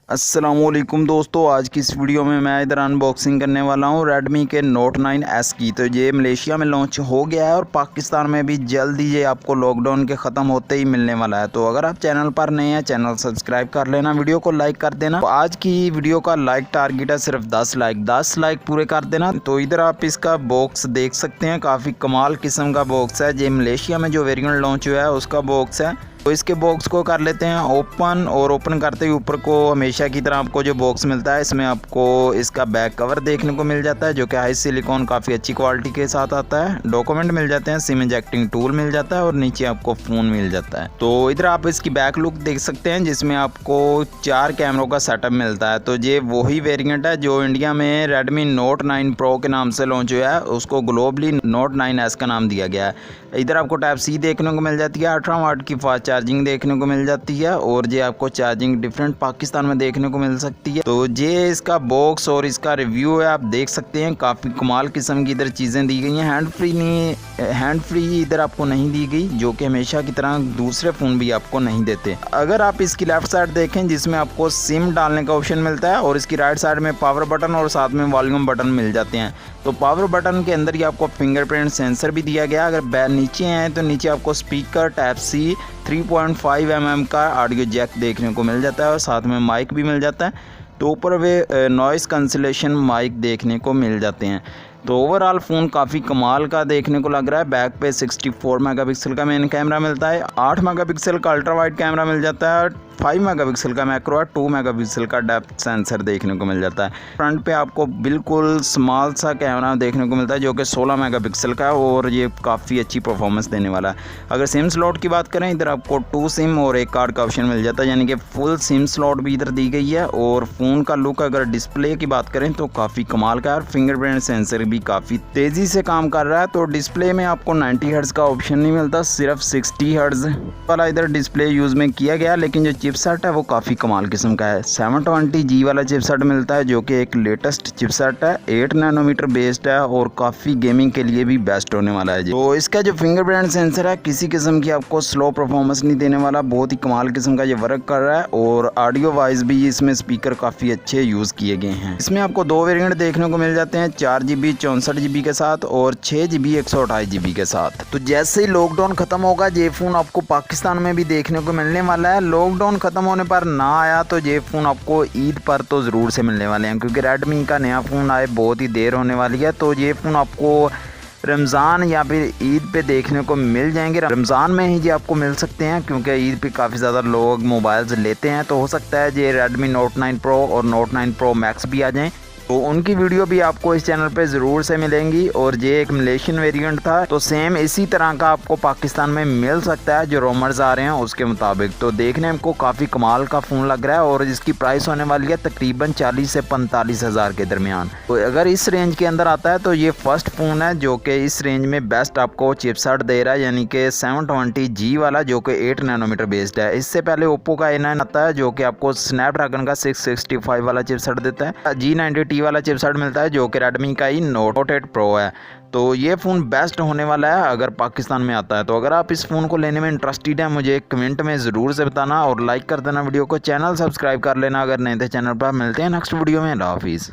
अस्सलामुअलैकुम दोस्तों, आज की इस वीडियो में मैं इधर अनबॉक्सिंग करने वाला हूं Redmi के Note 9S की। तो ये मलेशिया में लॉन्च हो गया है और पाकिस्तान में भी जल्द ही ये आपको लॉकडाउन के ख़त्म होते ही मिलने वाला है। तो अगर आप चैनल पर नए हैं, चैनल सब्सक्राइब कर लेना, वीडियो को लाइक कर देना। तो आज की वीडियो का लाइक टारगेट है सिर्फ 10 लाइक पूरे कर देना। तो इधर आप इसका बॉक्स देख सकते हैं, काफ़ी कमाल किस्म का बॉक्स है। ये मलेशिया में जो वेरिएंट लॉन्च हुआ है उसका बॉक्स है। तो इसके बॉक्स को कर लेते हैं ओपन, और ओपन करते ही ऊपर को हमेशा की तरह आपको जो बॉक्स मिलता है इसमें आपको इसका बैक कवर देखने को मिल जाता है, जो कि हाई सिलिकॉन काफ़ी अच्छी क्वालिटी के साथ आता है। डॉक्यूमेंट मिल जाते हैं, सिम इंजेक्टिंग टूल मिल जाता है और नीचे आपको फ़ोन मिल जाता है। तो इधर आप इसकी बैक लुक देख सकते हैं जिसमें आपको 4 कैमरों का सेटअप मिलता है। तो ये वही वेरियंट है जो इंडिया में Redmi Note 9 Pro के नाम से लॉन्च हुआ है, उसको ग्लोबली Note 9S का नाम दिया गया है। इधर आपको टाइप C देखने को मिल जाती है, 18 वाट की फास्ट चार्जिंग देखने को मिल जाती है, और ये आपको चार्जिंग डिफरेंट पाकिस्तान में देखने को मिल सकती है। तो ये इसका बॉक्स और इसका रिव्यू है, आप देख सकते हैं। काफ़ी कमाल किस्म की इधर चीज़ें दी गई हैं। हैंड फ्री इधर आपको नहीं दी गई, जो कि हमेशा की तरह दूसरे फ़ोन भी आपको नहीं देते। अगर आप इसकी लेफ्ट साइड देखें जिसमें आपको सिम डालने का ऑप्शन मिलता है, और इसकी राइट साइड में पावर बटन और साथ में वॉल्यूम बटन मिल जाते हैं। तो पावर बटन के अंदर ही आपको फिंगरप्रिंट सेंसर भी दिया गया। अगर नीचे हैं तो नीचे आपको स्पीकर टाइप C 3.5 mm का ऑडियो जैक देखने को मिल जाता है, और साथ में माइक भी मिल जाता है। तो ऊपर वे नॉइस कैंसिलेशन माइक देखने को मिल जाते हैं। तो ओवरऑल फ़ोन काफ़ी कमाल का देखने को लग रहा है। बैक पे 64 मेगापिक्सल का मेन कैमरा मिलता है, 8 मेगापिक्सल का अल्ट्रा वाइड कैमरा मिल जाता है, 5 मेगापिक्सल का मैक्रो और 2 मेगापिक्सल का डेप्थ सेंसर देखने को मिल जाता है। फ्रंट पे आपको बिल्कुल स्मॉल सा कैमरा देखने को मिलता है जो कि 16 मेगापिक्सल का है, और ये काफ़ी अच्छी परफॉर्मेंस देने वाला है। अगर सिम स्लॉट की बात करें, इधर आपको 2 सिम और 1 कार्ड का ऑप्शन मिल जाता है, यानी कि फुल सिम स्लॉट भी इधर दी गई है। और फ़ोन का लुक अगर डिस्प्ले की बात करें तो काफ़ी कमाल का है, और फिंगरप्रिंट सेंसर भी काफ़ी तेज़ी से काम कर रहा है। तो डिस्प्ले में आपको 90 हर्ट्ज़ का ऑप्शन नहीं मिलता, सिर्फ 60 हर्ट्ज़ वाला इधर डिस्प्ले यूज़ में किया गया। लेकिन जो चिपसेट है वो काफ़ी कमाल किस्म का है। 720G वाला चिपसेट मिलता है, जो कि एक लेटेस्ट चिपसेट है, 8 नैनोमीटर बेस्ड है, और काफ़ी गेमिंग के लिए भी बेस्ट होने वाला है। तो इसका जो फिंगरप्रिंट सेंसर है किसी किस्म की आपको स्लो परफॉर्मेंस नहीं देने वाला, बहुत ही कमाल किस्म का ये वर्क कर रहा है। और ऑडियो वाइज भी इसमें स्पीकर काफ़ी अच्छे यूज़ किए गए हैं। इसमें आपको 2 वेरिएंट देखने को मिल जाते हैं, 4GB 64GB के साथ और 6GB 128GB के साथ। तो जैसे ही लॉकडाउन ख़त्म होगा ये फ़ोन आपको पाकिस्तान में भी देखने को मिलने वाला है। लॉकडाउन ख़त्म होने पर ना आया तो ये फ़ोन आपको ईद पर तो ज़रूर से मिलने वाले हैं, क्योंकि Redmi का नया फ़ोन आए बहुत ही देर होने वाली है। तो ये फ़ोन आपको रमज़ान या फिर ईद पे देखने को मिल जाएंगे। रमज़ान में ही ये आपको मिल सकते हैं, क्योंकि ईद पे काफ़ी ज़्यादा लोग मोबाइल्स लेते हैं। तो हो सकता है ये Redmi Note 9 Pro और Note 9 Pro Max भी आ जाएँ, तो उनकी वीडियो भी आपको इस चैनल पे ज़रूर से मिलेंगी। और ये एक मलेशियन वेरिएंट था, तो सेम इसी तरह का आपको पाकिस्तान में मिल सकता है जो रोमर्स आ रहे हैं उसके मुताबिक। तो देखने को काफ़ी कमाल का फ़ोन लग रहा है, और इसकी प्राइस होने वाली है तकरीबन 40 से 45 हज़ार के दरमियान। तो अगर इस रेंज के अंदर आता है तो ये फर्स्ट फ़ोन है जो कि इस रेंज में बेस्ट आपको चिपसेट दे रहा है, यानी कि 720G वाला जो कि 8 नैनोमीटर बेस्ड है। इससे पहले ओप्पो का A9 आता है जो कि आपको स्नैपड्रैगन का 665 वाला चिपसेट देता है। G90T वाला चिपसेट मिलता है जो कि Redmi का ही Note 8 Pro है। तो ये फ़ोन बेस्ट होने वाला है अगर पाकिस्तान में आता है। तो अगर आप इस फ़ोन को लेने में इंटरेस्टेड हैं, मुझे कमेंट में ज़रूर से बताना, और लाइक कर देना वीडियो को, चैनल सब्सक्राइब कर लेना अगर नए थे चैनल पर। मिलते हैं नेक्स्ट वीडियो में। अल्लाह हाफिज़।